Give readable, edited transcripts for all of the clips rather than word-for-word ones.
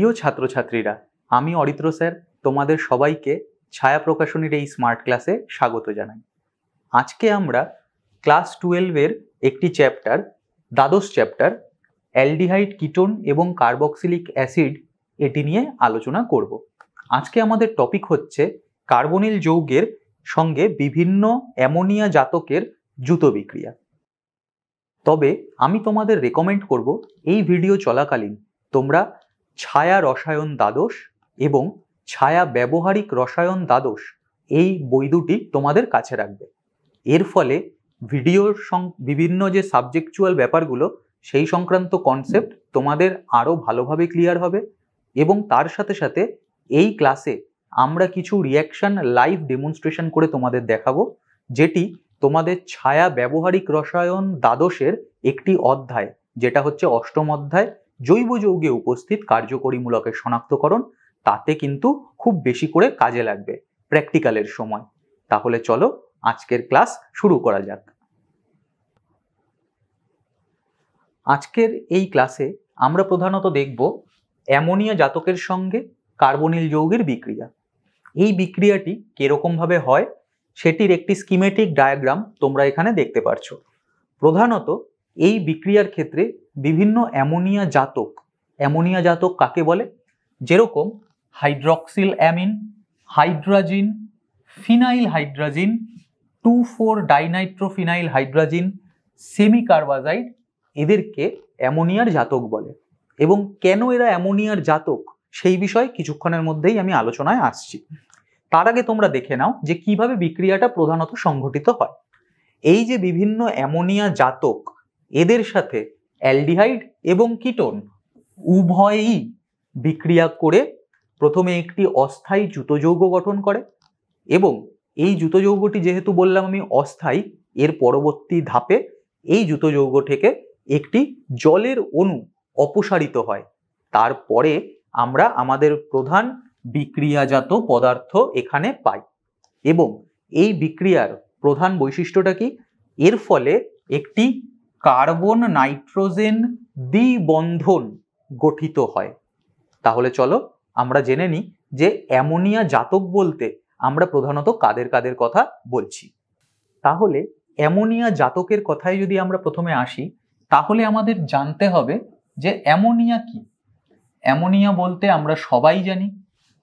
প্রিয় ছাত্রছাত্রীরা, আমি অরিত্র স্যার তোমাদের সবাইকে ছায়া প্রকাশনীর এই স্মার্ট ক্লাসে স্বাগত জানাই। আজকে আমরা ক্লাস 12-এর একটি চ্যাপ্টার, দ্বাদশ চ্যাপ্টার অ্যালডিহাইড কিটোন এবং কার্বক্সিলিক অ্যাসিড এটি নিয়ে আলোচনা করব। আজকে আমাদের টপিক হচ্ছে কার্বনিল যৌগের সঙ্গে বিভিন্ন অ্যামোনিয়া জাতকের দ্রুত বিক্রিয়া। তবে আমি তোমাদের রেকমেন্ড করব এই ভিডিও চলাকালীন তোমরা ছায়া রসায়ন দ্বাদশ এবং ছায়া ব্যবহারিক রসায়ন দ্বাদশ এই বই দুটি তোমাদের কাছে রাখবে। এর ফলে ভিডিওর বিভিন্ন যে সাবজেক্চুয়াল ব্যাপারগুলো সেই সংক্রান্ত কনসেপ্ট তোমাদের আরও ভালোভাবে ক্লিয়ার হবে এবং তার সাথে সাথে এই ক্লাসে আমরা কিছু রিঅ্যাকশন লাইভ ডেমনস্ট্রেশন করে তোমাদের দেখাবো, যেটি তোমাদের ছায়া ব্যবহারিক রসায়ন দ্বাদশের একটি অধ্যায়, যেটা হচ্ছে অষ্টম অধ্যায় জৈব যৌগে উপস্থিত কার্যকরী মূলকের শনাক্তকরণ। তাতে কিন্তু খুব বেশি করে কাজে লাগবে প্র্যাকটিক্যালের সময়। তাহলে চলো আজকের ক্লাস শুরু করা যাক। আজকের এই ক্লাসে আমরা প্রধানত দেখব অ্যামোনিয়া জাতকের সঙ্গে কার্বনিল যৌগের বিক্রিয়া। এই বিক্রিয়াটি কিরকম ভাবে হয় সেটির একটি স্কিমেটিক ডায়াগ্রাম তোমরা এখানে দেখতে পারছো। প্রধানত এই বিক্রিয়ার ক্ষেত্রে বিভিন্ন অ্যামোনিয়া জাতক কাকে বলে? যেরকম হাইড্রক্সিল অ্যামিন, হাইড্রাজিন, ফিনাইল হাইড্রাজিন, 2,4-ডাইনাইট্রোফিনাইল হাইড্রাজিন, সেমিকার্বাজাইড, এদেরকে অ্যামোনিয়ার জাতক বলে। এবং কেন এরা অ্যামোনিয়ার জাতক সেই বিষয়ে কিছুক্ষণের মধ্যেই আমি আলোচনায় আসছি। তার আগে তোমরা দেখে নাও যে কিভাবে বিক্রিয়াটা প্রধানত সংঘটিত হয়। এই যে বিভিন্ন অ্যামোনিয়া জাতক, এদের সাথে অ্যালডিহাইড এবং কিটোন উভয়ই বিক্রিয়া করে প্রথমে একটি অস্থায়ী দ্রুত যৌগ গঠন করে এবং এই দ্রুত যৌগটি যেহেতু বললাম আমি অস্থায়ী, এর পরবর্তী ধাপে এই দ্রুত যৌগ থেকে একটি জলের অণু অপসারিত হয়। তারপরে আমরা আমাদের প্রধান বিক্রিয়াজাত পদার্থ এখানে পাই এবং এই বিক্রিয়ার প্রধান বৈশিষ্ট্যটা কি? এর ফলে একটি কার্বন নাইট্রোজেন দ্বিবন্ধন গঠিত হয়। তাহলে চলো আমরা জেনে নিই যে অ্যামোনিয়া জাতক বলতে আমরা প্রধানত কাদের কথা বলছি। তাহলে অ্যামোনিয়া জাতকের কথায় যদি আমরা প্রথমে আসি, তাহলে আমাদের জানতে হবে যে অ্যামোনিয়া কি। অ্যামোনিয়া বলতে আমরা সবাই জানি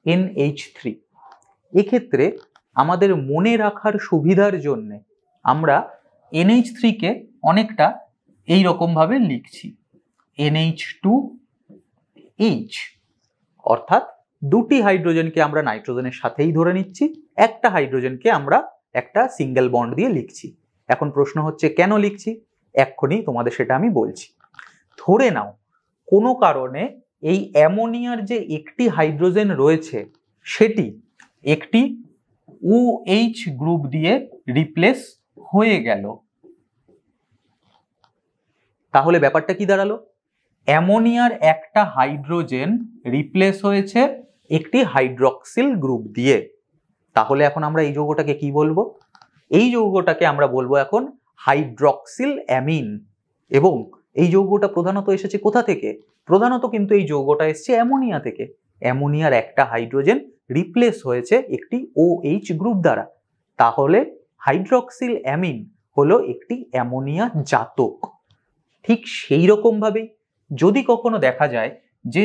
NH3। এক্ষেত্রে আমাদের মনে রাখার সুবিধার জন্য আমরা NH3-কে অনেকটা এই রকম ভাবে লিখছি, NH2H, অর্থাৎ দুটি হাইড্রোজেনকে আমরা নাইট্রোজেনের সাথেই ধরে নিচ্ছি, একটা হাইড্রোজেনকে আমরা একটা সিঙ্গেল বন্ড দিয়ে লিখছি। এখন প্রশ্ন হচ্ছে কেন লিখছি? এক্ষুনি তোমাদের সেটা আমি বলছি। ধরে নাও কোনো কারণে এই অ্যামোনিয়ার যে একটি হাইড্রোজেন রয়েছে সেটি একটি OH গ্রুপ দিয়ে রিপ্লেস হয়ে গেল। তাহলে ব্যাপারটা কি দাঁড়ালো? অ্যামোনিয়ার একটা হাইড্রোজেন রিপ্লেস হয়েছে একটি হাইড্রক্সিল গ্রুপ দিয়ে। তাহলে এখন আমরা এই যৌগটাকে কি বলবো? এই যৌগটাকে আমরা বলবো এখন হাইড্রক্সিল অ্যামিন। এবং এই যৌগটা প্রধানত এসেছে কোথা থেকে? প্রধানত কিন্তু এই যৌগটা এসেছে অ্যামোনিয়া থেকে। অ্যামোনিয়ার একটা হাইড্রোজেন রিপ্লেস হয়েছে একটি OH গ্রুপ দ্বারা। তাহলে হাইড্রক্সিল অ্যামিন হলো একটি অ্যামোনিয়া জাতক। ঠিক সেই রকম ভাবেই যদি কখনো দেখা যায় যে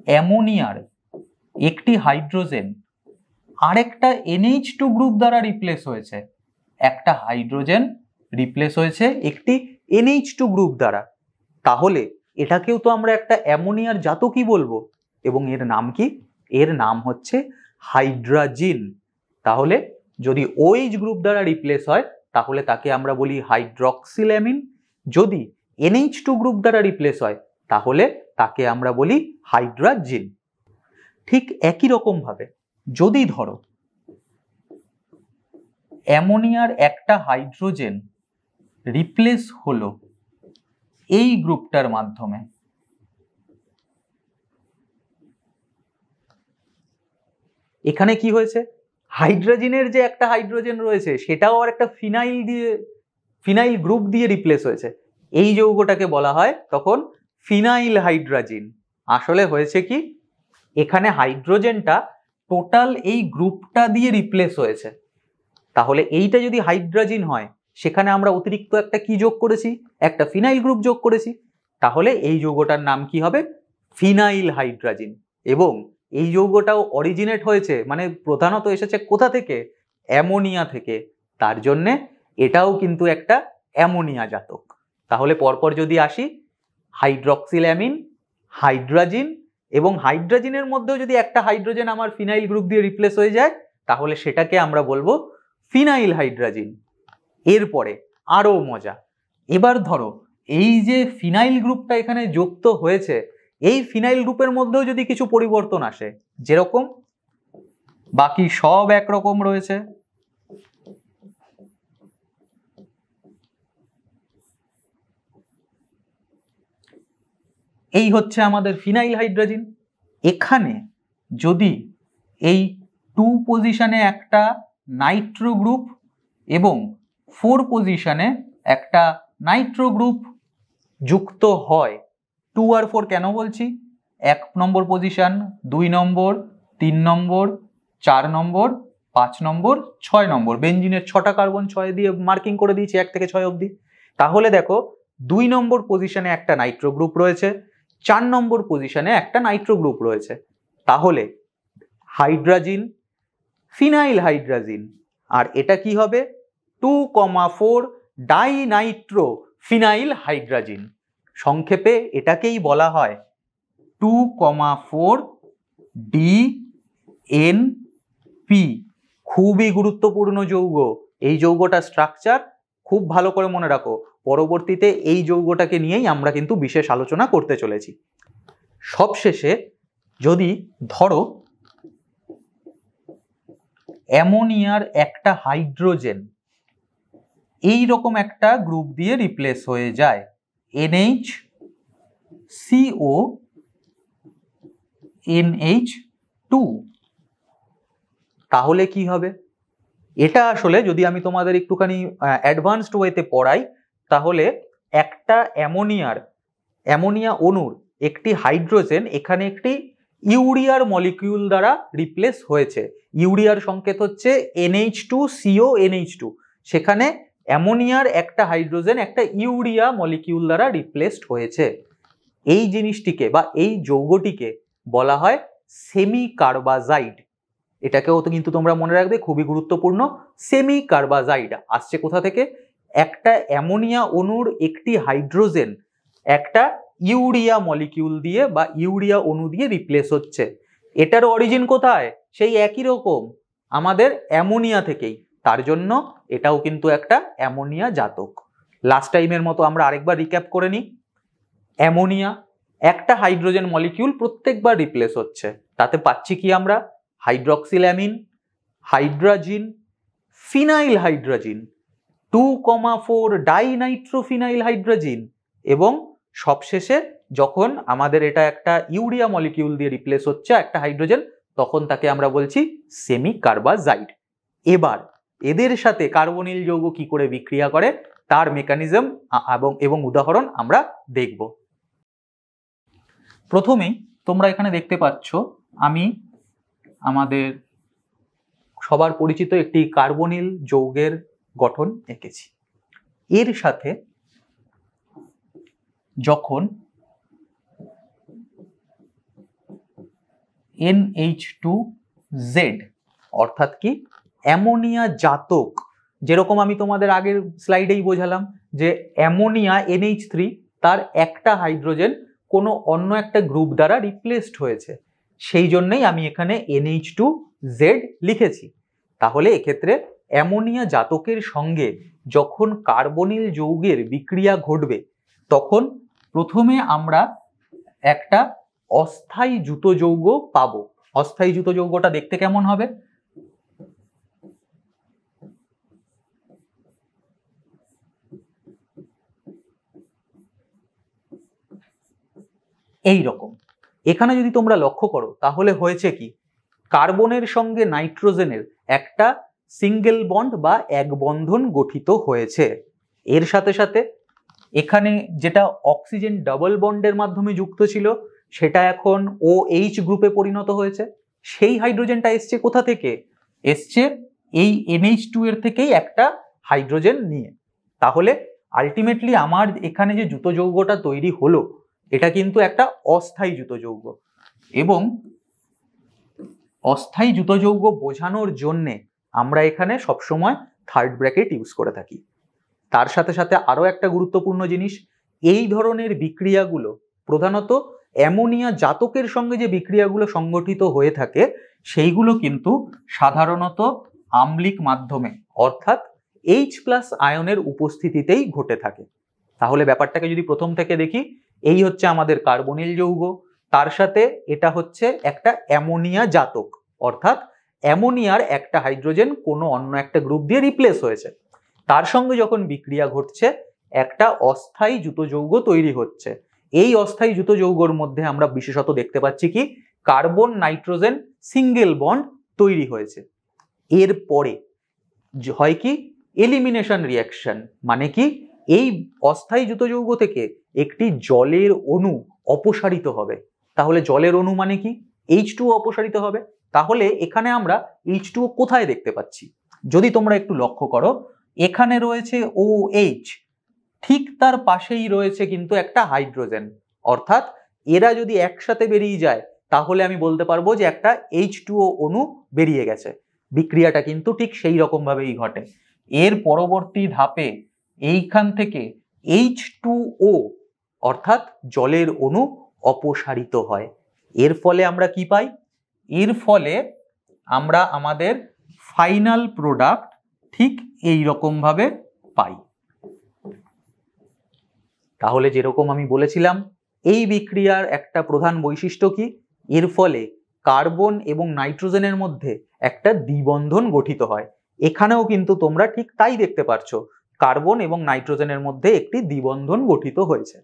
অ্যামোনিয়ার একটি হাইড্রোজেন আরেকটা NH2 গ্রুপ দ্বারা রিপ্লেস হয়েছে, একটা হাইড্রোজেন রিপ্লেস হয়েছে একটি NH2 গ্রুপ দ্বারা, তাহলে এটাকেও তো আমরা একটা অ্যামোনিয়ার জাতকই বলবো। এবং এর নাম কি? এর নাম হচ্ছে হাইড্রাজিন। তাহলে যদি OH গ্রুপ দ্বারা রিপ্লেস হয় তাহলে তাকে আমরা বলি হাইড্রক্সিল অ্যামিন। যদি NH2 গ্রুপ দ্বারা রিপ্লেস হয় তাহলে তাকে আমরা বলি হাইড্রাজিন। ঠিক একই রকম ভাবে যদি ধরো অ্যামোনিয়ার একটা হাইড্রোজেন রিপ্লেস হলো এই গ্রুপটার মাধ্যমে, এখানে কি হয়েছে? হাইড্রোজেনের যে একটা হাইড্রোজেন রয়েছে সেটাও আর একটা ফিনাইল গ্রুপ দিয়ে রিপ্লেস হয়েছে। এই যৌগটাকে বলা হয় তখন ফিনাইল হাইড্রাজিন। আসলে হয়েছে কি? এখানে হাইড্রোজেনটা টোটাল এই গ্রুপটা দিয়ে রিপ্লেস হয়েছে। তাহলে এইটা যদি হাইড্রোজেন হয়, সেখানে আমরা অতিরিক্ত একটা কি যোগ করেছি, একটা ফিনাইল গ্রুপ যোগ করেছি। তাহলে এই যৌগটার নাম কি হবে, ফিনাইল হাইড্রোজেন। এবং এই যৌগটাও অরিজিনেট হয়েছে, মানে প্রধানত এসেছে কোথা থেকে, অ্যামোনিয়া থেকে। তার জন্যে এটাও কিন্তু একটা অ্যামোনিয়া জাতক। তাহলে পরপর যদি আসি, হাইড্রক্সিল-অ্যামিন, হাইড্রোজেন, এবং হাইড্রোজেনের মধ্যেও যদি একটা হাইড্রোজেন আমার ফিনাইল গ্রুপ দিয়ে রিপ্লেস হয়ে যায়, তাহলে সেটাকে আমরা বলবো ফিনাইল হাইড্রোজেন। এরপরে আরো মজা, এবার ধরো এই যে ফিনাইল গ্রুপটা এখানে যুক্ত হয়েছে, এই ফিনাইল গ্রুপের মধ্যেও যদি কিছু পরিবর্তন আসে, যেরকম বাকি সব একরকম রয়েছে, এই হচ্ছে আমাদের ফিনাইল হাইড্রোজেন। এখানে যদি এই 2 পজিশনে একটা নাইট্রো গ্রুপ এবং 4 পজিশনে একটা নাইট্রো গ্রুপ যুক্ত হয়, 2 আর 4 কেন বলছি, 1 নম্বর পজিশন, 2 নম্বর, 3 নম্বর, 4 নম্বর, 5 নম্বর, 6 নম্বর, বেঞ্জিনের 6টা কার্বন 6 দিয়ে মার্কিং করে দিয়েছি 1 থেকে 6 অবধি। তাহলে দেখো 2 নম্বর পজিশনে একটা নাইট্রো গ্রুপ রয়েছে, 4 নম্বর পজিশনে একটা নাইট্রো গ্রুপ রয়েছে। তাহলে হাইড্রোজেন, ফিনাইল হাইড্রোজেন। আর এটা কি হবে, 2,4 ডাইনাইট্রো ফিনাইল হাইড্রোজেন। সংক্ষেপে এটাকেই বলা হয় 2,4 DNP। খুবই গুরুত্বপূর্ণ যৌগ। এই যৌগটা স্ট্রাকচার খুব ভালো করে মনে রাখো, পরবর্তীতে এই যৌগটাকে নিয়েই আমরা কিন্তু বিশেষ আলোচনা করতে চলেছি। সবশেষে যদি ধরো অ্যামোনিয়ার একটা হাইড্রোজেন এই রকম একটা গ্রুপ দিয়ে রিপ্লেস হয়ে যায়, NHCO NH2, তাহলে কি হবে? এটা আসলে যদি আমি তোমাদের একটুখানি অ্যাডভান্সড ওয়েতে পড়াই, তাহলে একটা অ্যামোনিয়া অণুর একটি হাইড্রোজেন এখানে একটি ইউরিয়ার মলিকিউল দ্বারা রিপ্লেস হয়েছে। ইউরিয়ার সংকেত হচ্ছে NH2CO NH2। সেখানে অ্যামোনিয়ার একটা হাইড্রোজেন একটা ইউরিয়া মলিকিউল দ্বারা রিপ্লেসড হয়েছে। এই জিনিসটিকে বা এই যৌগটিকে বলা হয় সেমি কার্বাজাইড। এটাকেও তো কিন্তু তোমরা মনে রাখবে, খুবই গুরুত্বপূর্ণ। সেমি কার্বাজাইড আসছে কোথা থেকে? একটা অ্যামোনিয়া অণুর একটি হাইড্রোজেন একটা ইউরিয়া মলিকিউল দিয়ে বা ইউরিয়া অণু দিয়ে রিপ্লেস হচ্ছে। এটার অরিজিন কোথায়? সেই একই রকম, আমাদের অ্যামোনিয়া থেকেই। তার জন্য এটাও কিন্তু একটা অ্যামোনিয়া জাতক। লাস্ট টাইমের মতো আমরা আরেকবার রিক্যাপ করে নিই। অ্যামোনিয়া একটা হাইড্রোজেন মলিকিউল প্রত্যেকবার রিপ্লেস হচ্ছে, তাতে পাচ্ছি কি আমরা? Hydroxylamine, hydrogen, phenyl hydrogen, 2,4 dinitrophenyl hydrogen, এবং সবশেষে যখন আমাদের এটা একটা ইউরিয়া মলিকিউল দিয়ে রিপ্লেস হচ্ছে একটা হাইড্রোজেন, তখন তাকে আমরা বলছি সেমি কার্বাজাইড। এবার এদের সাথে কার্বনিল যৌগ কি করে বিক্রিয়া করে তার মেকানিজম এবং উদাহরণ আমরা দেখব। প্রথমেই তোমরা এখানে দেখতে পাচ্ছ আমি আমাদের সবার পরিচিত একটি কার্বনিল যৌগের গঠন এঁকেছি। এর সাথে যখন NH2Z অর্থাৎ কি অ্যামোনিয়া জাতক, যেরকম আমি তোমাদের আগের স্লাইডেই বোঝালাম যে অ্যামোনিয়া NH3 তার একটা হাইড্রোজেন কোনো অন্য একটা গ্রুপ দ্বারা রিপ্লেসড হয়েছে, সেই জন্যই আমি এখানে NH2Z লিখেছি। তাহলে এক্ষেত্রে অ্যামোনিয়া জাতকের সঙ্গে যখন কার্বনিল যৌগের বিক্রিয়া ঘটবে, তখন প্রথমে আমরা একটা অস্থায়ী যুত যৌগ পাবো। অস্থায়ী যুত যৌগটা দেখতে কেমন হবে? এই রকম। এখানে যদি তোমরা লক্ষ্য করো তাহলে হয়েছে কি, কার্বনের সঙ্গে নাইট্রোজেনের একটা সিঙ্গেল বন্ড বা এক বন্ধন গঠিত হয়েছে। এর সাথে সাথে এখানে যেটা অক্সিজেন ডাবল বন্ডের মাধ্যমে যুক্ত ছিল, সেটা এখন OH গ্রুপে পরিণত হয়েছে। সেই হাইড্রোজেনটা এসছে কোথা থেকে? এসছে এই NH2 এর থেকেই একটা হাইড্রোজেন নিয়ে। তাহলে আলটিমেটলি আমার এখানে যে যুত যৌগটা তৈরি হলো এটা কিন্তু একটা অস্থায়ী যুত যৌগ, এবং অস্থায়ী যুত যৌগ বোঝানোর জন্যে আমরা এখানে সবসময় থার্ড ব্র্যাকেট ইউজ করে থাকি। তার সাথে সাথে আরো একটা গুরুত্বপূর্ণ জিনিস, এই ধরনের বিক্রিয়াগুলো প্রধানত অ্যামোনিয়া জাতকের সঙ্গে যে বিক্রিয়াগুলো সংগঠিত হয়ে থাকে সেইগুলো কিন্তু সাধারণত আম্লিক মাধ্যমে অর্থাৎ H+ আয়নের উপস্থিতিতেই ঘটে থাকে। তাহলে ব্যাপারটাকে যদি প্রথম থেকে দেখি, এই হচ্ছে আমাদের কার্বনিল যৌগ, তার সাথে এটা হচ্ছে একটা অ্যামোনিয়া জাতক, অর্থাৎ অ্যামোনিয়ার একটা হাইড্রোজেন কোনো অন্য একটা গ্রুপ দিয়ে রিপ্লেস হয়েছে, তার সঙ্গে যখন বিক্রিয়া ঘটছে একটা অস্থায়ী যুত যৌগ তৈরি হচ্ছে। এই অস্থায়ী যুত যৌগর মধ্যে আমরা বিশেষত দেখতে পাচ্ছি কি কার্বন নাইট্রোজেন সিঙ্গেল বন্ড তৈরি হয়েছে। এরপরে হয় কি এলিমিনেশন রিঅ্যাকশন, মানে কি এই অস্থায়ী যুত যৌগ থেকে একটি জলের অণু অপসারিত হবে। তাহলে জলের অণু মানে কি H2O অপসারিত হবে। তাহলে এখানে আমরা H2O কোথায় দেখতে পাচ্ছি? যদি তোমরা একটু লক্ষ্য করো, এখানে রয়েছে OH, ঠিক তার পাশেই রয়েছে কিন্তু একটা হাইড্রোজেন, অর্থাৎ এরা যদি একসাথে বেরিয়ে যায় তাহলে আমি বলতে পারবো যে একটা H2O অণু বেরিয়ে গেছে। বিক্রিয়াটা কিন্তু ঠিক সেই রকম ভাবেই ঘটে। এর পরবর্তী ধাপে এইখান থেকে H2O অর্থাৎ জলের অণু অপসারিত হয়। এর ফলে আমরা কি পাই? এর ফলে আমরা আমাদের ফাইনাল প্রোডাক্ট ঠিক এই রকম ভাবে পাই। তাহলে যেরকম আমি বলেছিলাম, এই বিক্রিয়ার একটা প্রধান বৈশিষ্ট্য কি? এর ফলে কার্বন এবং নাইট্রোজেনের মধ্যে একটা দ্বিবন্ধন গঠিত হয়। এখানেও কিন্তু তোমরা ঠিক তাই দেখতে পাচ্ছো, কার্বন এবং নাইট্রোজেনের মধ্যে একটি দ্বিবন্ধন গঠিত হয়েছে।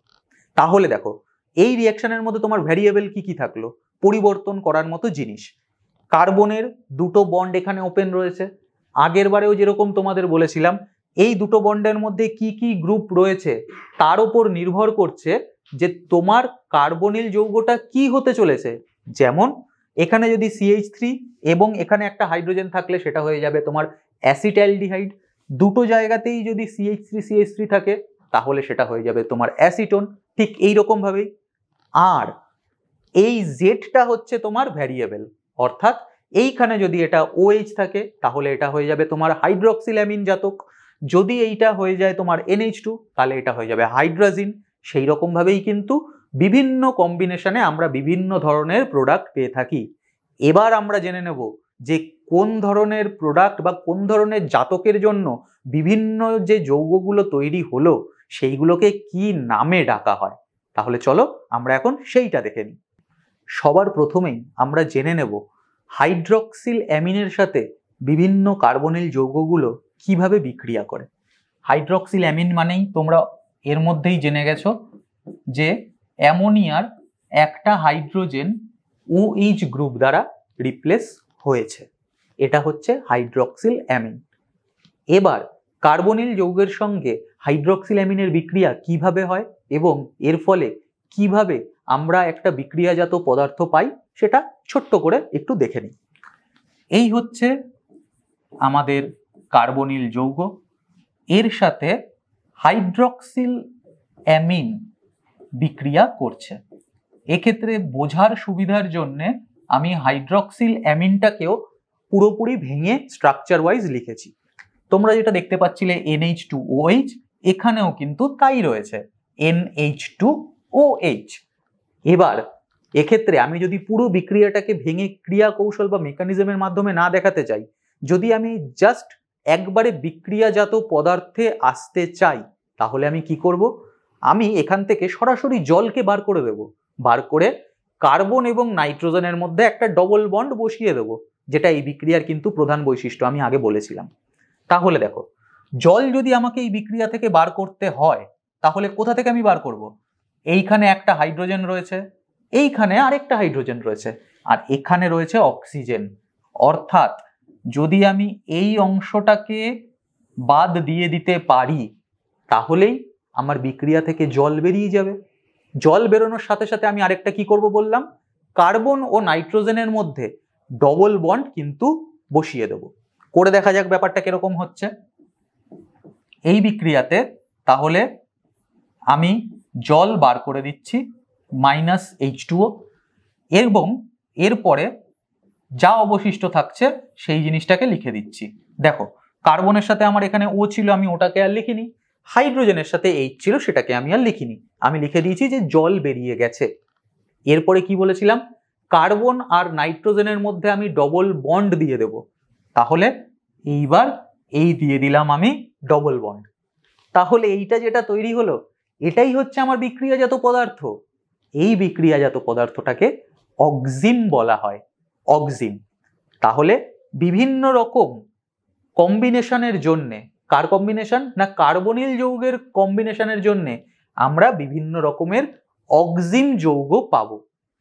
তাহলে দেখো এই রিঅ্যাকশনের মধ্যে তোমার ভ্যারিয়েবল কি কি থাকলো, পরিবর্তন করার মতো জিনিস। কার্বনের দুটো বন্ড এখানে ওপেন রয়েছে। আগের বারেও যেরকম তোমাদের বলেছিলাম, এই দুটো বন্ডের মধ্যে কি কি গ্রুপ রয়েছে তার উপর নির্ভর করছে যে তোমার কার্বনিল যৌগটা কি হতে চলেছে। যেমন এখানে যদি CH3 এবং এখানে একটা হাইড্রোজেন থাকলে সেটা হয়ে যাবে তোমার অ্যাসিটাইলডিহাইড। দুটো জায়গাতেই যদি CH3 থাকে তাহলে সেটা হয়ে যাবে তোমার অ্যাসিটোন। ঠিক এই রকম ভাবেই। আর এই জেডটা হচ্ছে তোমার ভ্যারিয়েবল, অর্থাৎ এইখানে যদি এটা OH থাকে তাহলে এটা হয়ে যাবে তোমার হাইড্রক্সিল অ্যামিন জাতক। যদি এইটা হয়ে যায় তোমার NH2 তাহলে এটা হয়ে যাবে হাইড্রাজিন। সেই রকম ভাবেই কিন্তু বিভিন্ন কম্বিনেশনে আমরা বিভিন্ন ধরনের প্রোডাক্ট পেয়ে থাকি। এবার আমরা জেনে নেব যে কোন ধরনের প্রোডাক্ট বা কোন ধরনের জাতকের জন্য বিভিন্ন যে যৌগগুলো তৈরি হলো সেইগুলোকে কি নামে ডাকা হয়। তাহলে চলো আমরা এখন সেইটা দেখে নিই। সবার প্রথমেই আমরা জেনে নেব হাইড্রক্সিল অ্যামিনের সাথে বিভিন্ন কার্বনিল যৌগগুলো কিভাবে বিক্রিয়া করে। হাইড্রক্সিল অ্যামিন মানেই তোমরা এর মধ্যেই জেনে গেছো যে অ্যামোনিয়ার একটা হাইড্রোজেন OH গ্রুপ দ্বারা রিপ্লেস হয়েছে, এটা হচ্ছে হাইড্রক্সিল অ্যামিন। এবার কার্বনিল যৌগের সঙ্গে হাইড্রক্সিল অ্যামিনের বিক্রিয়া কিভাবে হয় এবং এর ফলে কিভাবে আমরা একটা বিক্রিয়াজাত পদার্থ পাই সেটা ছোট্ট করে একটু দেখে নিই। এই হচ্ছে আমাদের কার্বনিল যৌগ, এর সাথে হাইড্রক্সিল অ্যামিন বিক্রিয়া করছে। এক্ষেত্রে বোঝার সুবিধার জন্য আমি হাইড্রক্সিল অ্যামিনটাকেও পুরোপুরি ভেঙে স্ট্রাকচার ওয়াইজ লিখেছি। তোমরা যেটা দেখতে পাচ্ছিলে NH2OH, এখানেও কিন্তু তাই রয়েছে NH2OH। এবার এক্ষেত্রে আমি যদি পুরো বিক্রিয়াটাকে ভেঙে ক্রিয়া কৌশল বা মেকানিজমের মাধ্যমে না দেখাতে চাই, যদি আমি জাস্ট একবারে বিক্রিয়াজাত পদার্থে আসতে চাই তাহলে আমি কি করব? আমি এখান থেকে সরাসরি জলকে বার করে দেব, বার করে কার্বন এবং নাইট্রোজেনের মধ্যে একটা ডবল বন্ড বসিয়ে দেব, যেটা এই বিক্রিয়ার কিন্তু প্রধান বৈশিষ্ট্য আমি আগে বলেছিলাম। তাহলে দেখো জল যদি আমাকে এই বিক্রিয়া থেকে বার করতে হয় তাহলে কোথা থেকে আমি বার করব? এইখানে একটা হাইড্রোজেন রয়েছে, এইখানে আরেকটা হাইড্রোজেন রয়েছে, আর এখানে রয়েছে অক্সিজেন। অর্থাৎ যদি আমি এই অংশটাকে বাদ দিয়ে দিতে পারি তাহলেই আমার বিক্রিয়া থেকে জল বেরিয়ে যাবে। জল বেরোনোর সাথে সাথে আমি আরেকটা কি করব বললাম, কার্বন ও নাইট্রোজেনের মধ্যে ডবল বন্ড কিন্তু বসিয়ে দেব। করে দেখা যাক ব্যাপারটা কিরকম হচ্ছে এই বিক্রিয়াতে। তাহলে আমি জল বার করে দিচ্ছি -H2O, এবং এরপরে যা অবশিষ্ট থাকছে সেই জিনিসটাকে লিখে দিচ্ছি। দেখো, কার্বনের সাথে আমার এখানে ও ছিল, আমি ওটাকে আর লিখিনি। হাইড্রোজেনের সাথে H ছিল, সেটাকে আমি আর লিখিনি। আমি লিখে দিয়েছি যে জল বেরিয়ে গেছে। এরপরে কি বলেছিলাম, কার্বন আর নাইট্রোজেনের মধ্যে আমি ডবল বন্ড দিয়ে দেব। তাহলে এইবার এই দিয়ে দিলাম আমি ডবল বন্ড। তাহলে এইটা যেটা তৈরি হলো, এটাই হচ্ছে আমার বিক্রিয়াজাত পদার্থ। এই বিক্রিয়াজাত পদার্থটাকে অক্সিন বলা হয়, অক্সিন। তাহলে বিভিন্ন রকম কম্বিনেশনের জন্যে, কার কম্বিনেশন না, কার্বনিল যৌগের কম্বিনেশনের জন্যে আমরা বিভিন্ন রকমের অক্সিন যৌগ পাবো।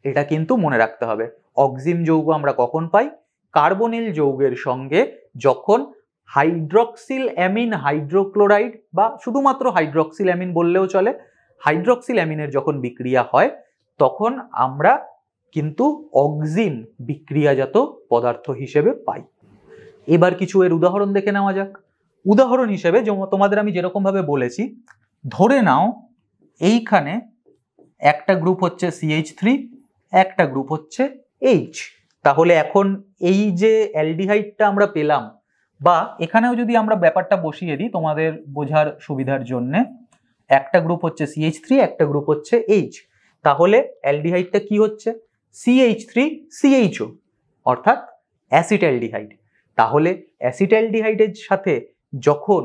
এটা কিন্তু মনে রাখতে হবে। অক্সিন যৌগ আমরা কখন পাই, কার্বনিল যৌগের সঙ্গে যখন হাইড্রক্সিল অ্যামিন হাইড্রোক্লোরাইড, বা শুধুমাত্র হাইড্রক্সিল অ্যামিন বললেও চলে, হাইড্রক্সিল অ্যামিনের যখন বিক্রিয়া হয় তখন আমরা কিন্তু অক্সিন বিক্রিয়াজাত পদার্থ হিসেবে পাই। এবার কিছু এর উদাহরণ দেখে নেওয়া যাক। উদাহরণ হিসেবে তোমাদের আমি যেরকম ভাবে বলেছি, ধরে নাও এইখানে একটা গ্রুপ হচ্ছে CH3, একটা গ্রুপ হচ্ছে H। তাহলে এখন এই যে অ্যালডিহাইডটা আমরা পেলাম, বা এখানেও যদি আমরা ব্যাপারটা বসিয়ে দিই তোমাদের বোঝার সুবিধার জন্য, একটা গ্রুপ হচ্ছে CH3, একটা গ্রুপ হচ্ছে H। তাহলে অ্যালডিহাইডটা কি হচ্ছে, CH3CHO, অর্থাৎ অ্যাসিটালডিহাইড। তাহলে অ্যাসিটালডিহাইডের সাথে যখন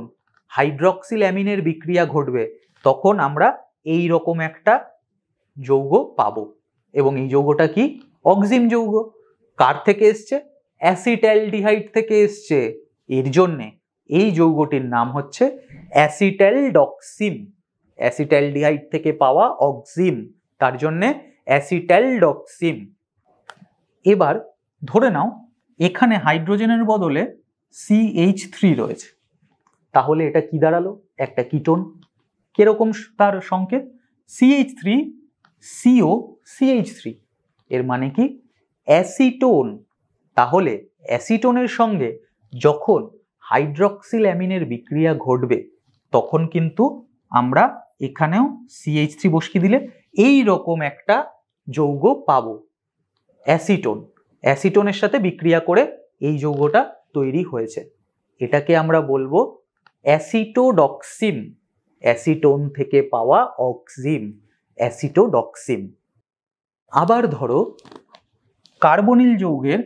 হাইড্রক্সিল অ্যামিনের বিক্রিয়া ঘটবে তখন আমরা এই রকম একটা যৌগ পাবো, এবং এই যৌগটা কি, অক্সিন যৌগ। কার থেকে এসছে, অ্যাসিটালডিহাইড থেকে এসছে। এর জন্যে এই যৌগটির নাম হচ্ছে অ্যাসিটালডক্সিন। অ্যাসিটালডিহাইড থেকে পাওয়া অক্সিন, তার জন্যে অ্যাসিটালডক্সিন। এবার ধরে নাও এখানে হাইড্রোজেনের বদলে CH3 রয়েছে। তাহলে এটা কি দাঁড়ালো, একটা কিটোন। কিরকম তার সংকেত, CH3COCH3, এর মানে কি, অ্যাসিটোন। তাহলে অ্যাসিটোনের সঙ্গে যখন হাইড্রক্সিল অ্যামিনের বিক্রিয়া ঘটবে তখন কিন্তু আমরা এখানেও CH3 বসিয়ে দিলে এই রকম একটা যৌগ পাবো, অ্যাসিটোন। অ্যাসিটোনের সাথে বিক্রিয়া করে এই যৌগটা তৈরি হয়েছে। এটাকে আমরা বলবো অ্যাসিটোডক্সিন। অ্যাসিটোন থেকে পাওয়া অক্সিন, অ্যাসিটোডক্সিন। আবার ধরো কার্বনিল যৌগের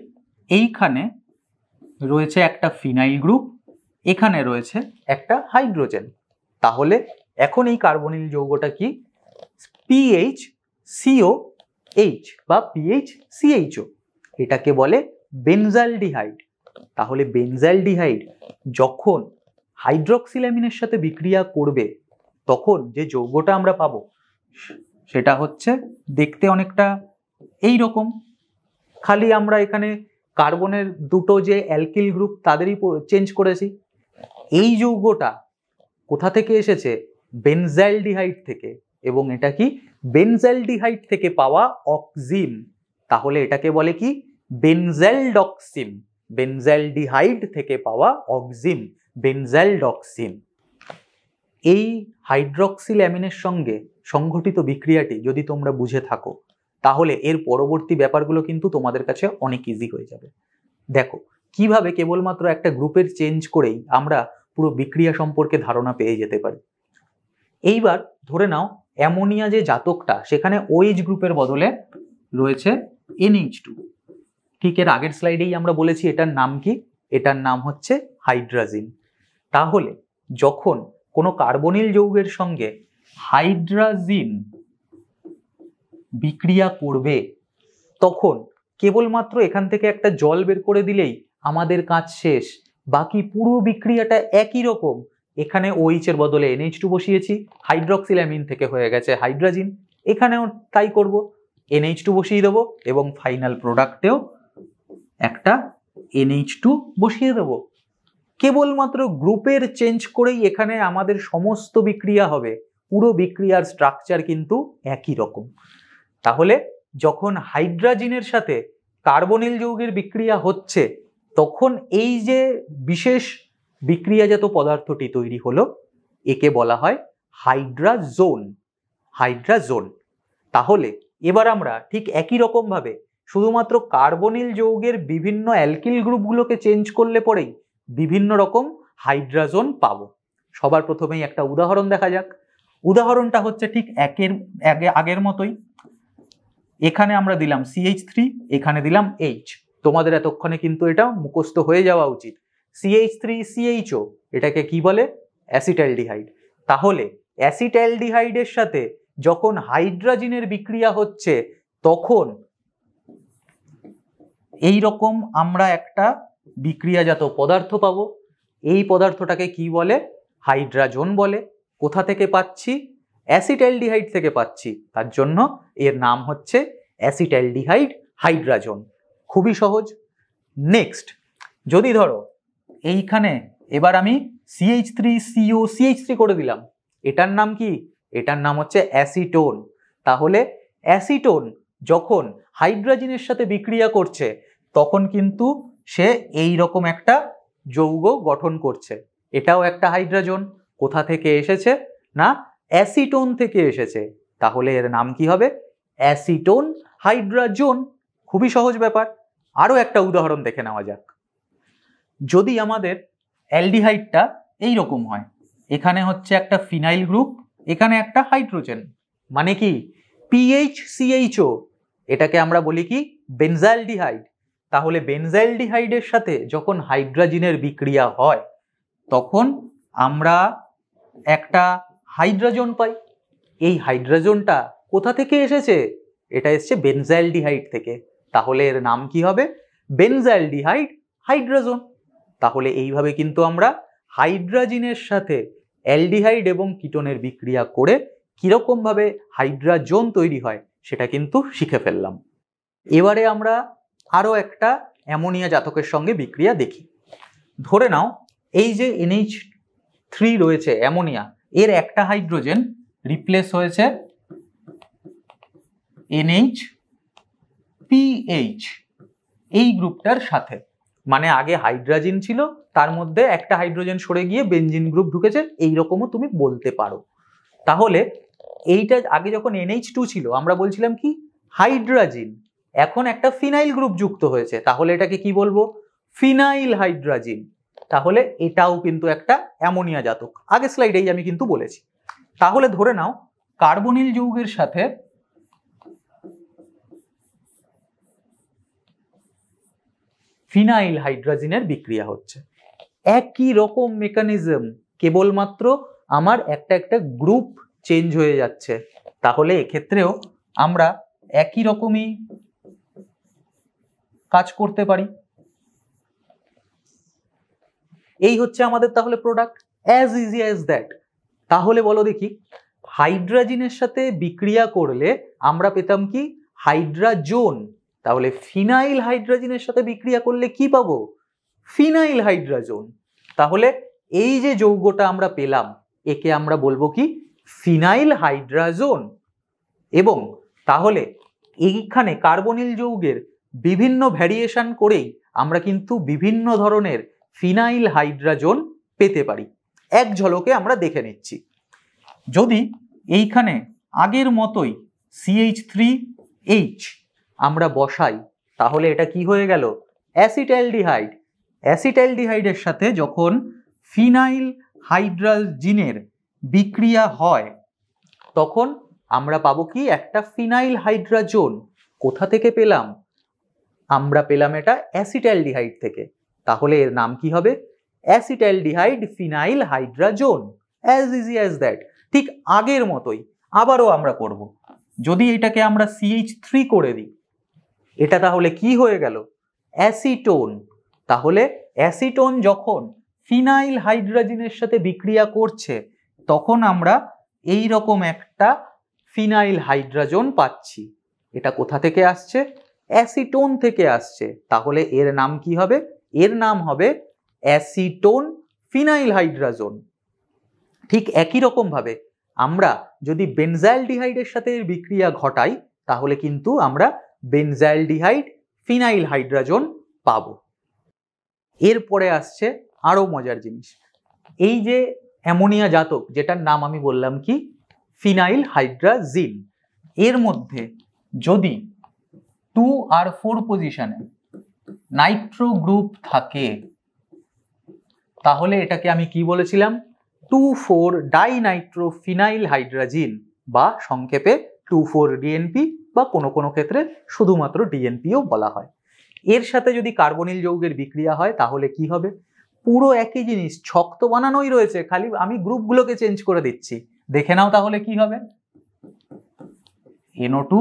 এইখানে রয়েছে একটা ফিনাইল গ্রুপ, এখানে রয়েছে একটা হাইড্রোজেন। তাহলে এখন এই কার্বনিল যৌগটা কি, PHCOH বা PHCHO। এটাকে বলে বেনজালডিহাইড। তাহলে বেনজালডিহাইড যখন হাইড্রক্সিল অ্যামিনের সাথে বিক্রিয়া করবে তখন যে যৌগটা আমরা পাবো সেটা হচ্ছে দেখতে অনেকটা এই রকম, খালি আমরা এখানে কার্বনের দুটো যে অ্যালকিল গ্রুপ তাদেরই চেঞ্জ করেছি। এই যৌগটা কোথা থেকে এসেছে, বেনজালডিহাইড থেকে, এবং এটা কি, বেনজালডিহাইড থেকে পাওয়া অক্সিন। তাহলে এটাকে বলে কি, বেনজালডক্সিন। বেনজালডিহাইড থেকে পাওয়া অক্সিন, বেনজালডক্সিন। এই হাইড্রক্সিল অ্যামিনের সঙ্গে সংঘটিত বিক্রিয়াটি যদি তোমরা বুঝে থাকো তাহলে এর পরবর্তী ব্যাপারগুলো কিন্তু তোমাদের কাছে অনেক ইজি হয়ে যাবে। দেখো কিভাবে কেবলমাত্র একটা গ্রুপের চেঞ্জ করেই আমরা পুরো বিক্রিয়া সম্পর্কে ধারণা পেয়ে যেতে পারি। এইবার ধরে নাও অ্যামোনিয়া যে জাতকটা সেখানে OH গ্রুপের বদলে রয়েছে NH2। ঠিক এর আগের স্লাইডেই আমরা বলেছি এটার নাম কি, এটার নাম হচ্ছে হাইড্রাজিন। তাহলে যখন কোনো কার্বনিল যৌগের সঙ্গে হাইড্রাজিন বিক্রিয়া করবে তখন কেবলমাত্র এখান থেকে একটা জল বের করে দিলেই আমাদের কাজ শেষ। বাকি পুরো বিক্রিয়াটা একই রকম। এখানে OH এর বদলে NH2 বসিয়েছি, হাইড্রক্সিল অ্যামিন থেকে হয়ে গেছে হাইড্রাজিন। এখানেও তাই করব, NH2 বসিয়ে দেবো এবং ফাইনাল প্রোডাক্টেও একটা NH2 বসিয়ে দেবো। কেবলমাত্র গ্রুপের চেঞ্জ করেই এখানে আমাদের সমস্ত বিক্রিয়া হবে, পুরো বিক্রিয়ার স্ট্রাকচার কিন্তু একই রকম। তাহলে যখন হাইড্রোজেনের সাথে কার্বনিল যৌগের বিক্রিয়া হচ্ছে তখন এই যে বিশেষ বিক্রিয়াজাত পদার্থটি তৈরি হলো একে বলা হয় হাইড্রাজোন। হাইড্রাজোন। তাহলে এবার আমরা ঠিক একই রকম ভাবে শুধুমাত্র কার্বনিল যৌগের বিভিন্ন অ্যালকিল গ্রুপগুলোকে চেঞ্জ করলে পরেই বিভিন্ন রকম হাইড্রাজোন পাবো। সবার প্রথমেই একটা উদাহরণ দেখা যাক। উদাহরণটা হচ্ছে ঠিক আগের মতোই। এখানে আমরা দিলাম CH3, এখানে দিলাম H। তোমাদের এতক্ষণে কিন্তু এটা মুখস্থ হয়ে যাওয়া উচিত। CH3CHO এটাকে কি বলে? অ্যাসিটালডিহাইড। তাহলে অ্যাসিটালডিহাইডের সাথে যখন হাইড্রোজেনের বিক্রিয়া হচ্ছে তখন এই রকম আমরা একটা বিক্রিয়াজাত পদার্থ পাবো। এই পদার্থটাকে কি বলে? হাইড্রাজোন বলে। কোথা থেকে পাচ্ছি? অ্যাসিটালডিহাইড থেকে পাচ্ছি, তার জন্য এর নাম হচ্ছে অ্যাসিটালডিহাইড হাইড্রাজোন। খুবই সহজ। নেক্সট, যদি ধরো এইখানে এবার আমি CH3COCH3 করে দিলাম, এটার নাম কি? এটার নাম হচ্ছে অ্যাসিটোন। তাহলে অ্যাসিটোন যখন হাইড্রোজেনের সাথে বিক্রিয়া করছে তখন কিন্তু সে এই রকম একটা যৌগ গঠন করছে। এটাও একটা হাইড্রোজেন। কোথা থেকে এসেছে? না, অ্যাসিটোন থেকে এসেছে। তাহলে এর নাম কি হবে? Acetone hydrogen. খুবই সহজ ব্যাপার। আরো একটা উদাহরণ দেখে নেওয়া যাক। যদি আমাদের অ্যালডিহাইডটা এই রকম হয়, এখানে হচ্ছে একটা ফিনাইল গ্রুপ, এখানে একটা হাইড্রোজেন, মানে কি PHCHO, এটাকে আমরা বলি কি? বেনজাইলডিহাইড। তাহলে বেনজাইলডিহাইডের সাথে যখন হাইড্রোজেনের বিক্রিয়া হয় তখন আমরা একটা হাইড্রোজেন পাই। এই হাইড্রোজেনটা কোথা থেকে এসেছে? এটা এসছে বেনজাইলডিহাইড থেকে। তাহলে এর নাম কি হবে? বেনজাইলডিহাইড হাইড্রোজেন। তাহলে এইভাবে কিন্তু আমরা হাইড্রোজেনের সাথে অ্যালডিহাইড এবং কিটোনের বিক্রিয়া করে কিরকম ভাবে হাইড্রোজেন তৈরি হয় সেটা কিন্তু শিখে ফেললাম। এবারে আমরা আরো একটা অ্যামোনিয়া জাতকের সঙ্গে বিক্রিয়া দেখি। ধরে নাও এই যে NH3 রয়েছে অ্যামোনিয়া, এর একটা হাইড্রোজেন রিপ্লেস হয়েছে NH2PH এই গ্রুপটার সাথে। মানে আগে হাইড্রোজেন ছিল, তার মধ্যে একটা হাইড্রোজেন সরে গিয়ে বেনজিন গ্রুপ ঢুকেছে, এইরকমও তুমি বলতে পারো। তাহলে এইটা আগে যখন NH2 ছিল আমরা বলছিলাম কি? হাইড্রোজেন। এখন একটা ফিনাইল গ্রুপ যুক্ত হয়েছে, তাহলে এটাকে কি বলবো? Phenyl hydrogen. তাহলে এটাও কিন্তু একটা অ্যামোনিয়া জাতক। আগের স্লাইডেই আমি কিন্তু বলেছি। তাহলে ধরে নাও কার্বনিল যৌগের সাথে ফিনাইল হাইড্রোজেনের বিক্রিয়া হচ্ছে। একই রকম মেকানিজম, কেবলমাত্র আমার একটা একটা গ্রুপ চেঞ্জ হয়ে যাচ্ছে। তাহলে এক্ষেত্রেও আমরা একই রকমই কাজ করতে পারি। এই হচ্ছে আমাদের তাহলে product, as easy as that. তাহলে বলো দেখি, হাইড্রোজেনের সাথে বিক্রিয়া করলে আমরা পেতাম কি? হাইড্রোজেন। তাহলে ফিনাইল হাইড্রোজেনের সাথে বিক্রিয়া করলে কি পাবো? Phenyl hydrogen. তাহলে এই যে যৌগটা আমরা পেলাম একে আমরা বলবো কি? Phenyl hydrogen. এবং তাহলে এইখানে কার্বনিল যৌগের বিভিন্ন ভ্যারিয়েশন করেই আমরা কিন্তু বিভিন্ন ধরনের ফিনাইল হাইড্রোজেন পেতে পারি। এক ঝলকে আমরা দেখে নিচ্ছি। যদি এইখানে আগের মতোই CH3H আমরা বসাই তাহলে এটা কি হয়ে গেল? অ্যাসিটালডিহাইড। অ্যাসিটালডিহাইডের সাথে যখন ফিনাইল হাইড্রোজেনের বিক্রিয়া হয় তখন আমরা পাবো কি? একটা ফিনাইল হাইড্রোজেন। কোথা থেকে পেলাম? আমরা পেলাম এটা অ্যাসিটালডিহাইড থেকে। তাহলে এর নাম কি হবে? Acetaldehyde phenyl hydrogen. As easy as that. ঠিক আগের মতোই আবারও আমরা করব। যদি এটাকে আমরা CH3 করে দিই, এটা তাহলে কি হয়ে গেল? অ্যাসিটোন। তাহলে অ্যাসিটোন যখন ফিনাইল হাইড্রোজেনের সাথে বিক্রিয়া করছে তখন আমরা এই রকম একটা ফিনাইল হাইড্রোজেন পাচ্ছি। এটা কোথা থেকে আসছে? অ্যাসিটোন থেকে আসছে। তাহলে এর নাম কি হবে? এর নাম হবে অ্যাসিটোন ফিনাইল হাইড্রোজেন। ঠিক একই রকম ভাবে আমরা যদি বেনজাইলডিহাইডের সাথে এর বিক্রিয়া ঘটাই তাহলে কিন্তু আমরা বেনজাইলডিহাইড ফিনাইল হাইড্রাজোন পাবো। এরপরে আসছে আরো মজার জিনিস, এই যে অ্যামোনিয়া জাতক যেটার নাম আমি বললাম কি ফিনাইল হাইড্রাজিন, এর মধ্যে যদি 2R4 পজিশনে নাইট্রো গ্রুপ থাকে তাহলে এটাকে আমি কি বলেছিলাম 2,4-ডাইনাইট্রো ফিনাইল হাইড্রাজিন বা সংক্ষেপে 2,4-DNP বা কোনো কোনো ক্ষেত্রে শুধুমাত্র ডিএনপিও বলা হয়। এর সাথে যদি কার্বনিল যৌগের বিক্রিয়া হয় তাহলে কি হবে, পুরো একই জিনিস, ছক তো বানানোই রয়েছে, খালি আমি গ্রুপগুলোকে চেঞ্জ করে দিচ্ছি। দেখে নাও তাহলে কি হবে, NO2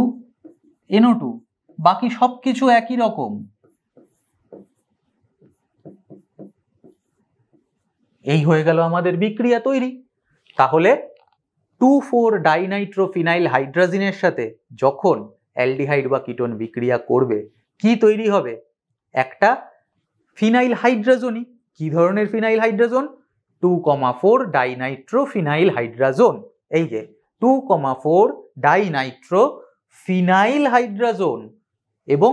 NO2, বাকি সবকিছু একই রকম। এই হয়ে গেল আমাদের বিক্রিয়া তৈরি। তাহলে 2,4-ডাইনাইট্রো ফিনাইল হাইড্রাজিনের সাথে যখন অ্যালডিহাইড বা কিটোন বিক্রিয়া করবে কি তৈরি হবে, একটা ফিনাইল হাইড্রাজোনই। কি ধরনের ফিনাইল হাইড্রাজোন, 2,4-ডাইনাইট্রো ফিনাইল হাইড্রাজোন। এই যে 2,4-ডাইনাইট্রো ফিনাইল হাইড্রাজোন, এবং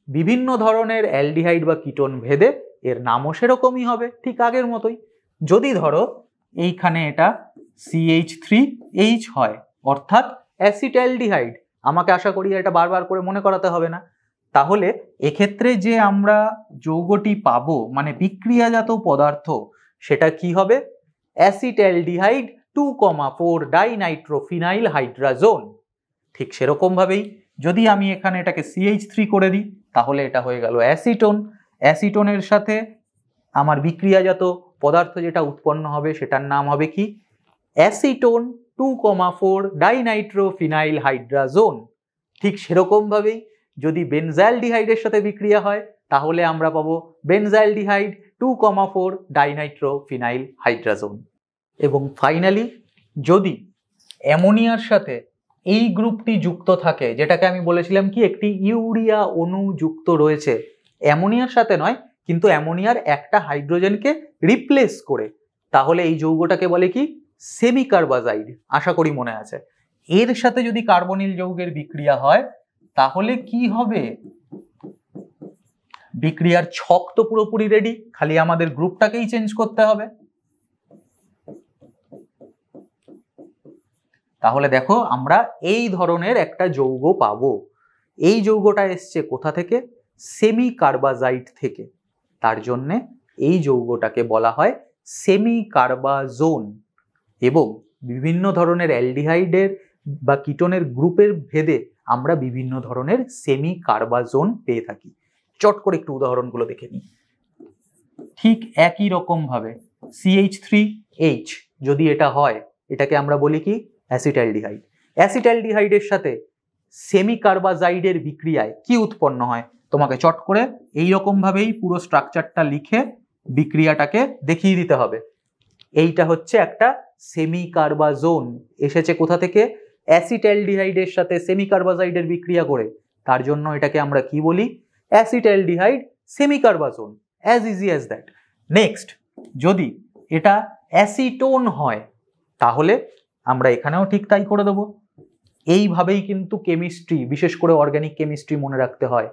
বিভিন্ন ধরনের অ্যালডিহাইড বা কিটোন ভেদে এর নামও সেরকমই হবে, ঠিক আগের মতোই। যদি ধরো এইখানে এটা CH3H হয় অর্থাৎ অ্যাসিটালডিহাইড, আমাকে আশা করি এটা বারবার করে মনে করাতে হবে না, তাহলে এক্ষেত্রে যে আমরা যৌগটি পাবো মানে বিক্রিয়াজাত পদার্থ সেটা কি হবে, অ্যাসিটালডিহাইড 2,4-ডাইনাইট্রো ফিনাইল হাইড্রাজোন। ঠিক সেরকম ভাবেই যদি আমি এখানে এটাকে CH3 করে দিই তাহলে এটা হয়ে গেল অ্যাসিটোন। অ্যাসিটোনের সাথে আমার বিক্রিয়াজাত পদার্থ যেটা উৎপন্ন হবে সেটার নাম হবে কি, অ্যাসিটোন 2,4-ডাইনাইট্রো ফিনাইল হাইড্রাজোন। ঠিক সেরকম ভাবেই যদি বেনজাইলডিহাইডের সাথে বিক্রিয়া হয় তাহলে আমরা পাবো বেনজাইলডিহাইড 2,4-ডাইনাইট্রো ফিনাইল হাইড্রাজোন। এবং ফাইনালি যদি অ্যামোনিয়ার সাথে এই গ্রুপটি যুক্ত থাকে, যেটাকে আমি বলেছিলাম কি একটি ইউরিয়া অণু যুক্ত রয়েছে অ্যামোনিয়ার সাথে নয় কিন্তু অ্যামোনিয়ার একটা হাইড্রোজেনকে রিপ্লেস করে, তাহলে এই যৌগটাকে বলে কি সেমিকার্বাজাইড, আশা করি মনে আছে। এর সাথে যদি কার্বনিল যৌগের বিক্রিয়া হয় তাহলে কি হবে, বিক্রিয়ার ছক তো পুরোপুরি রেডি, খালি আমাদের গ্রুপটাকেই চেঞ্জ করতে হবে। তাহলে দেখো আমরা এই ধরনের একটা যৌগ পাবো। এই যৌগটা এসছে কোথা থেকে, সেমিকার্বাজাইড থেকে, তার জন্যে এই যৌগটাকে বলা হয় সেমিকার্বাজোন। এবং বিভিন্ন ধরনের অ্যালডিহাইডের বা কিটোনের গ্রুপের ভেদে আমরা বিভিন্ন ধরনের সেমিকার্বাজোন পেয়ে থাকি। চট করে একটু উদাহরণগুলো দেখে নিই। ঠিক একই রকম ভাবে CH3H যদি এটা হয় এটাকে আমরা বলি কি অ্যাসিটালডিহাইড। অ্যাসিটালডিহাইডের সাথে সেমিকার্বাজাইডের বিক্রিয়ায় কি উৎপন্ন হয়, তোমাকে চট করে এই রকম ভাবেই পুরো স্ট্রাকচারটা লিখে বিক্রিয়াটাকে দেখিয়ে দিতে হবে। এইটা হচ্ছে একটা সেমিকার্বাজোন, এসেছে কোথা থেকে, অ্যাসিটালডিহাইডের সাথে সেমিকার্বাজাইডের বিক্রিয়া করে, তার জন্য এটাকে আমরা কি বলি acetaldehyde semicarbazone, as easy as that. Next যদি এটা অ্যাসিটোন হয় তাহলে আমরা এখানেও ঠিক তাই করে দেবো। এইভাবেই কিন্তু কেমিস্ট্রি, বিশেষ করে অর্গানিক কেমিস্ট্রি মনে রাখতে হয়।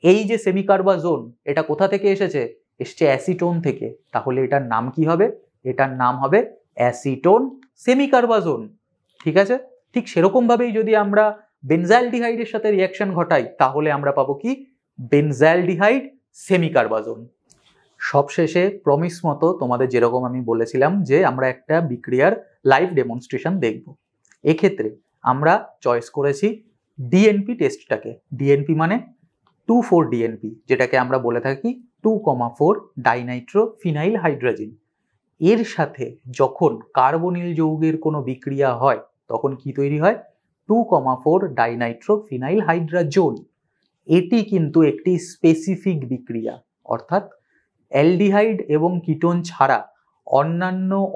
এই যে সেমিকার্বাজোন এটা কোথা থেকে এসেছে, এসছে অ্যাসিটোন থেকে, তাহলে এটার নাম কি হবে, এটার নাম হবে অ্যাসিটোন সেমিকার্বাজোন। ঠিক আছে, ঠিক সেরকম ভাবেই যদি আমরা বেনজাইলডিহাইডের সাথে রিয়াকশন ঘটাই তাহলে আমরা পাবো কি বেনজাইলডিহাইড সেমিকার্বাজোন। সবশেষে প্রমিস মতো তোমাদের যেরকম আমি বলেছিলাম যে আমরা একটা বিক্রিয়ার লাইভ ডেমনস্ট্রেশন দেখব, এক্ষেত্রে আমরা চয়েস করেছি ডিএনপি টেস্টটাকে। ডিএনপি মানে 2,4-DNP, যেটাকে আমরা বলে থাকি 2,4-ডাইনাইট্রো ফিনাইল হাইড্রাজিন। এর সাথে যখন কার্বনিল যৌগের কোনো বিক্রিয়া হয় তখন কি তৈরি হয়, 2,4-ডাইনাইট্রো ফিনাইল হাইড্রাজোন। এটি কিন্তু একটি স্পেসিফিক বিক্রিয়া, অর্থাৎ অ্যালডিহাইড এবং কিটোন ছাড়া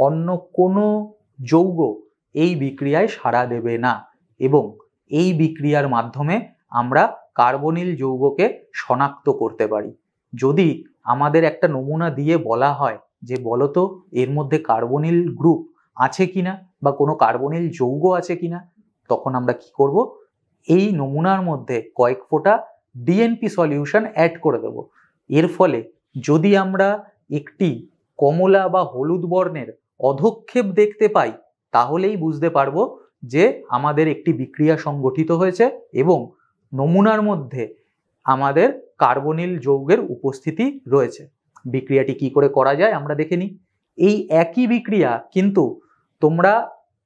অন্য কোনো যৌগ এই বিক্রিয়ায় সাড়া দেবে না, এবং এই বিক্রিয়ার মাধ্যমে আমরা কার্বনিল যৌগকে শনাক্ত করতে পারি। যদি আমাদের একটা নমুনা দিয়ে বলা হয় যে বলতো এর মধ্যে কার্বনিল গ্রুপ আছে কিনা বা কোনো কার্বনিল যৌগ আছে কিনা, তখন আমরা কি করব, এই নমুনার মধ্যে কয়েক ফোঁটা ডিএনপি সলিউশন অ্যাড করে দেব। এর ফলে যদি আমরা একটি কমলা বা হলুদ বর্ণের অধক্ষেপ দেখতে পাই, তাহলেই বুঝতে পারবো যে আমাদের একটি বিক্রিয়া সংগঠিত হয়েছে এবং নমুনার মধ্যে আমাদের কার্বনিল যৌগের উপস্থিতি রয়েছে। বিক্রিয়াটি কি করে করা যায় আমরা দেখে নিই। এই একই বিক্রিয়া কিন্তু তোমরা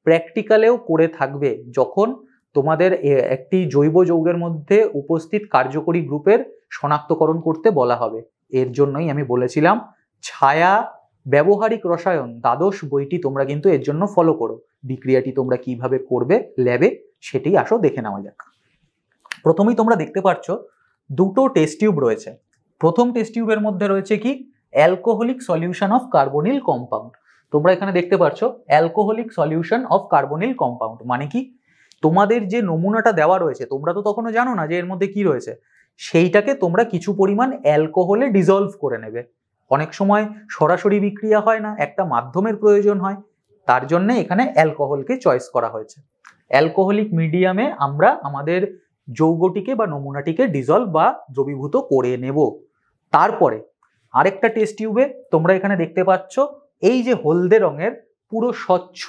প্র্যাকটিক্যালেও করে থাকবে যখন তোমাদের একটি জৈব যৌগের মধ্যে উপস্থিত কার্যকরী গ্রুপের শনাক্তকরণ করতে বলা হবে। এর জন্যই আমি বলেছিলাম ছায়া ব্যবহারিক রসায়ন দ্বাদশ বইটি তোমরা কিন্তু এর জন্য ফলো করো। বিক্রিয়াটি তোমরা কিভাবে করবে ল্যাবে সেটি আসো দেখে নেওয়া যাক। প্রথমেই তোমরা দেখতে পাচ্ছ দুটো টেস্ট টিউব রয়েছে। প্রথম টেস্ট টিউবের মধ্যে রয়েছে কি, alcoholic solution of carbonyl compound. তোমরা এখানে দেখতে পাচ্ছ alcoholic solution of carbonyl compound মানে কি, তোমাদের যে নমুনাটা দেওয়া রয়েছে তোমরা তো তখনও জানো না যে এর মধ্যে কি রয়েছে, সেইটাকে তোমরা কিছু পরিমাণ অ্যালকোহলে ডিজলভ করে নেবে। অনেক সময় সরাসরি বিক্রিয়া হয় না, একটা মাধ্যমের প্রয়োজন হয়, তার জন্য এখানে অ্যালকোহলকে চয়েস করা হয়েছে। অ্যালকোহলিক মিডিয়ামে আমরা আমাদের যৌগটিকে বা নমুনাটিকে ডিজলভ বা দ্রবীভূত করে নেব। তারপরে আরেকটা টেস্ট টিউবে তোমরা এখানে দেখতে পাচ্ছ এই যে হলদে রঙের পুরো স্বচ্ছ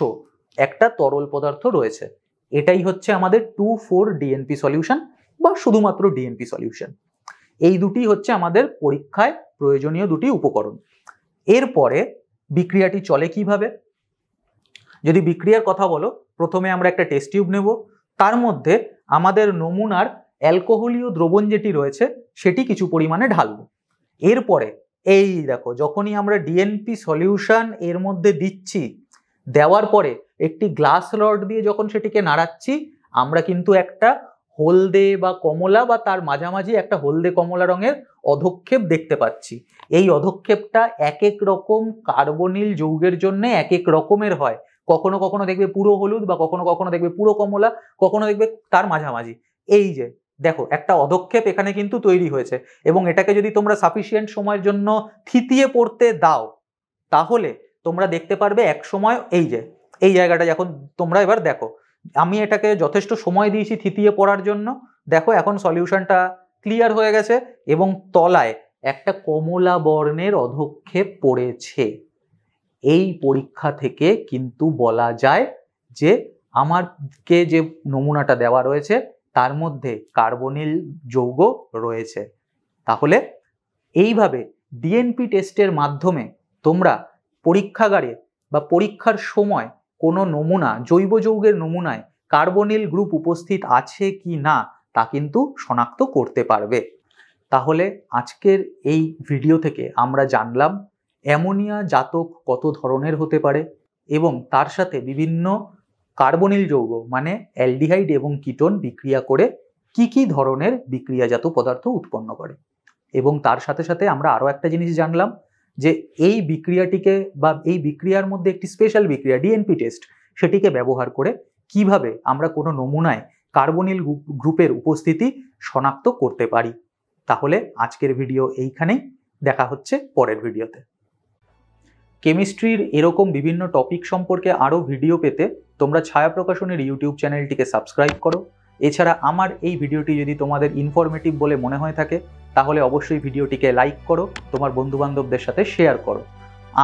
একটা তরল পদার্থ রয়েছে, এটাই হচ্ছে আমাদের 2,4-DNP সলিউশন বা শুধুমাত্র ডিএনপি সলিউশন। এই দুটি হচ্ছে আমাদের পরীক্ষায় প্রয়োজনীয় দুটি উপকরণ। এরপরে বিক্রিয়াটি চলে কিভাবে, যদি বিক্রিয়ার কথা বলো, প্রথমে আমরা একটা টেস্ট টিউব নেব, তার মধ্যে আমাদের নমুনার অ্যালকোহলীয় দ্রবণ যেটি রয়েছে সেটি কিছু পরিমাণে ঢালবো। এরপরে এই দেখো, যখনই আমরা ডিএনপি সলিউশন এর মধ্যে দিচ্ছি, দেওয়ার পরে একটি গ্লাস রড দিয়ে যখন সেটিকে নাড়াচ্ছি, আমরা কিন্তু একটা হলদে বা কমলা বা তার মাঝামাঝি একটা হলদে কমলা রঙের অধক্ষেপ দেখতে পাচ্ছি। এই অধক্ষেপটা এক এক রকম কার্বনিল যৌগের জন্য এক এক রকমের হয়। কখনো কখনো দেখবে পুরো হলুদ বা কখনো কখনো দেখবে পুরো কমলা, কখনো দেখবে তার মাঝামাঝি। এই যে দেখো একটা অধক্ষেপ এখানে কিন্তু তৈরি হয়েছে এবং এটাকে যদি তোমরা সাফিসিয়েন্ট সময়ের জন্য থিতিয়ে পড়তে দাও, তাহলে তোমরা দেখতে পারবে এক সময় এই যে এই জায়গাটা, যখন তোমরা এবার দেখো আমি এটাকে যথেষ্ট সময় দিয়েছি থিতিয়ে পড়ার জন্য, দেখো এখন সলিউশনটা ক্লিয়ার হয়ে গেছে এবং তলায় একটা কমলা বর্ণের অধক্ষেপ পড়েছে। এই পরীক্ষা থেকে কিন্তু বলা যায় যে আমাকে যে নমুনাটা দেওয়া রয়েছে তার মধ্যে কার্বনিল যৌগ রয়েছে। তাহলে এইভাবে ডিএনপি টেস্টের মাধ্যমে তোমরা পরীক্ষাগারে বা পরীক্ষার সময় কোনো নমুনা, জৈব যৌগের নমুনায় কার্বনিল গ্রুপ উপস্থিত আছে কি না তা কিন্তু শনাক্ত করতে পারবে। তাহলে আজকের এই ভিডিও থেকে আমরা জানলাম অ্যামোনিয়া জাতক কত ধরনের হতে পারে এবং তার সাথে বিভিন্ন কার্বনিল যৌগ মানে অ্যালডিহাইড এবং কিটোন বিক্রিয়া করে কি কি ধরনের বিক্রিয়াজাত পদার্থ উৎপন্ন করে। এবং তার সাথে সাথে আমরা আরও একটা জিনিস জানলাম যে এই বিক্রিয়াটিকে বা এই বিক্রিয়ার মধ্যে একটি স্পেশাল বিক্রিয়া ডিএনপি টেস্ট, সেটিকে ব্যবহার করে কিভাবে আমরা কোনো নমুনায় কার্বনিল গ্রুপের উপস্থিতি শনাক্ত করতে পারি। তাহলে আজকের ভিডিও এইখানেই, দেখা হচ্ছে পরের ভিডিওতে। কেমিস্ট্রির এরকম বিভিন্ন টপিক সম্পর্কে আরও ভিডিও পেতে তোমরা ছায়া প্রকাশনের ইউটিউব চ্যানেলটিকে সাবস্ক্রাইব করো। এছাড়া আমার এই ভিডিওটি যদি তোমাদের ইনফরমেটিভ বলে মনে হয়ে থাকে তাহলে অবশ্যই ভিডিওটিকে লাইক করো, তোমার বন্ধুবান্ধবদের সাথে শেয়ার করো।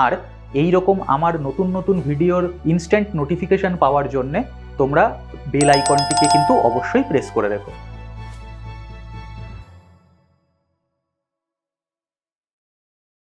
আর এই রকম আমার নতুন নতুন ভিডিওর ইনস্ট্যান্ট নোটিফিকেশন পাওয়ার জন্যে তোমরা বেল আইকনটিকে কিন্তু অবশ্যই প্রেস করে রেখো।